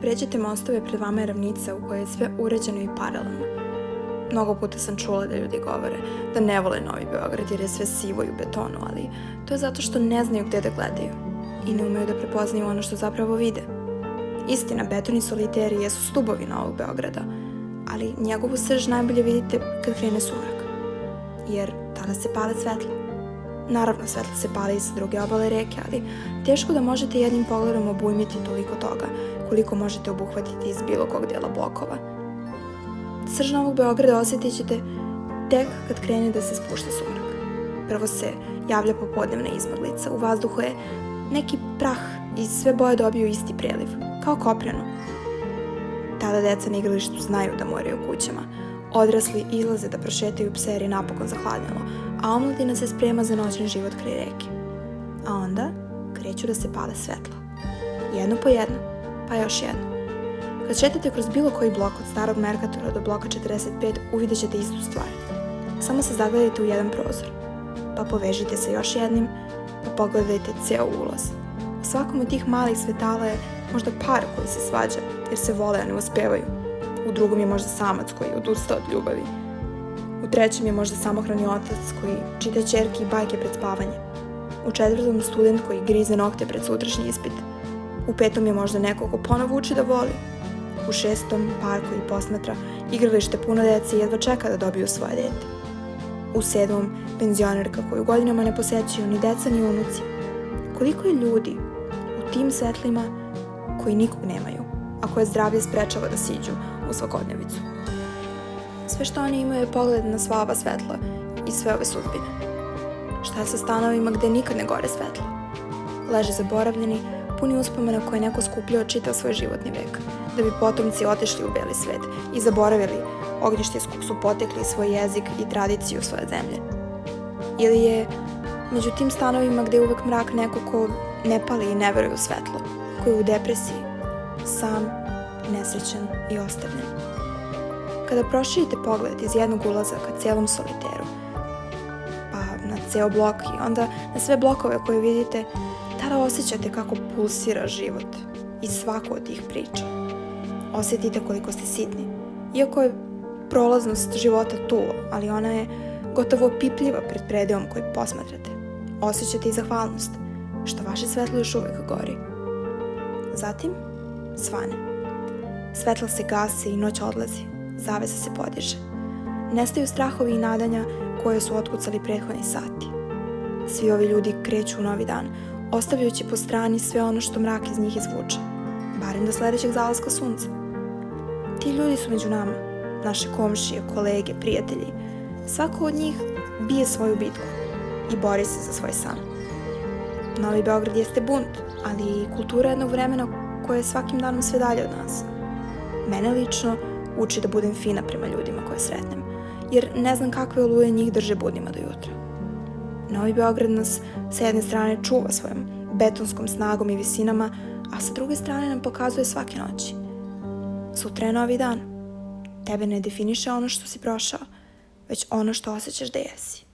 pređete mostove, pred vama je ravnica u kojoj je sve uređeno i paralelno. Mnogo puta sam čula da ljudi govore da ne vole Novi Beograd jer je sve sivo i u betonu, ali to je zato što ne znaju gde da gledaju i ne umeju da prepoznaju ono što zapravo vide. Istina, beton i soliteri jesu stubovi Novog Beograda, ali njegovu srž najbolje vidite kad krene sumrak, jer tada se pale svetla. Naravno, svetla se pale i sa druge obale reke, ali teško da možete jednim pogledom obujmiti toliko toga koliko možete obuhvatiti iz bilo kog dela blokova. Srž Novog Beograda osjetit ćete tek kad krene da se spušta sumrak. Prvo se javlja popodnevna izmaglica, u vazduhu je neki prah i sve boje dobiju isti preliv, kao kopreno. Tada deca na igralištu znaju da moraju kućama, odrasli izlaze da prošetaju pse jer je napokon zahladnjalo, a omladina se sprema za noćni život kraj reke. A onda kreću da se pale svetla. Jedno po jedno, pa još jedno. Kad šetate kroz bilo koji blok od starog Merkatora do bloka 45, uvidjet ćete istu stvar. Samo se zagledajte u jedan prozor, pa povežite se još jednim, pa pogledajte ceo ulaz. U svakom od tih malih svetala je možda par koji se svađa, jer se vole, a ne uspevaju. U drugom je možda samac koji odusta od ljubavi. U trećem je možda samohrani otac koji čita ćerki i bajke pred spavanje. U četvrtom student koji grize nokte pred sutrašnji ispit. U petom je možda neko ko ponovo uči da voli. U šestom par koji posmatra igralište puno dece i jedva čeka da dobiju svoje dete. U sedmom penzionerka koju godinama ne posećuju ni deca ni unuci. Koliko je ljudi u tim svetlima koji nikog nemaju, a koje zdravlje sprečava da siđu u svakodnevicu. Sve što oni imaju je pogled na sva ova svetla i sve ove sudbine. Šta je sa stanovima gde nikad ne gore svetla? Leže zaboravljeni, puni uspomena koje je neko skupljao čitav svoj životni vek, da bi potomci otišli u beli svet i zaboravili ognjište iz kog su potekli svoj jezik i tradiciju svoje zemlje. Ili je među tim stanovima gde je uvek mrak neko ko ne pali i ne veruje u svetlo, koji je u depresiji, sam, nesrećan i ostavljen. Kada proširite pogled iz jednog ulaza ka celom soliteru, pa na ceo blok i onda na sve blokove koje vidite, tada osjećate kako pulsira život i svaku od tih priča. Osjetite koliko ste sitni, iako je prolaznost života tu, ali ona je gotovo opipljiva pred predelom koji posmatrate. Osjećate i zahvalnost, što vaše svetlo još uvek gori. Zatim, svane. Svetla se gase i noć odlazi, zavesa se podiže. Nestaju strahovi i nadanja koje su otkucali prethodni sati. Svi ovi ljudi kreću u novi dan, ostavljajući po strani sve ono što mrak iz njih izvuče, barem do sledećeg zalaska sunca. Ti ljudi su među nama, naše komšije, kolege, prijatelji. Svako od njih bije svoju bitku i bori se za svoj san. Novi Beograd jeste bunt, ali i kultura jednog vremena koja je svakim danom sve dalje od nas. Mene lično uči da budem fina prema ljudima koje sretnem, jer ne znam kakve oluje njih drže budnima do jutra. Novi Beograd nas sa jedne strane čuva svojom betonskom snagom i visinama, a sa druge strane nam pokazuje svake noći. Sutra je novi dan. Tebe ne definiše ono što si prošao, već ono što osjećaš da jesi.